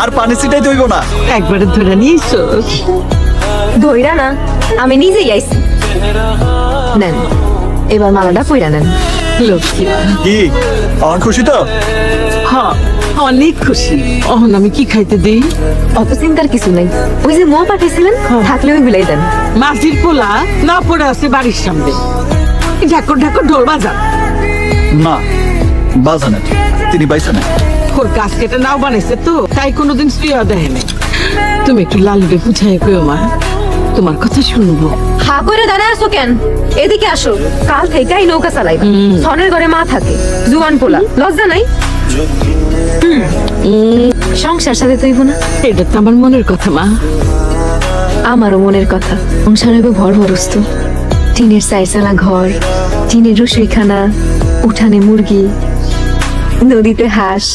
আর পানি ছিটাই দইব না। একবারে ধরে নিয়েছো? ধইরা না, আমি নিজেই আইছি। নেন, এবার মালাটা পইরা নেন। লক্ষ্মী মা। কি অন খুশি তো? হ্যাঁ, অনেক খুশি। অহন আমি কি খাইতে দেই? অত চিন্তার কিছু নাই, ওই যে মো পাঠিয়েছিলেন থাকলে ওই গুলাই দেন। মাঝির পোলা না পড়ে আছে বাড়ির সামনে, ঢাকর ঢাকর ঢোল বাজান। না বাজানে তিনি বাইসা না। ওর গাছ কেটে নাও বানাইছে তো, তাই কোনোদিন স্ত্রীও দেখে নাই। তুমি একটু লালুকে বুঝাই কইও মা, তোমার কথা শুনবো। হা করে দাঁড়ায় আসো কেন? এদিকে আসো। কাল থেকেই নৌকা চালাইবা। সনের ঘরে মা থাকে, জুয়ান পোলা, লজ্জা নাই? সংসার সাথে তৈব না? এটা তো আমার মনের কথা মা। আমারও মনের কথা। সংসার হবে ভরভরস্ত, টিনের চাইচালা ঘর, টিনের রসুইখানা, উঠানে মুরগি, নদীতে হাঁস,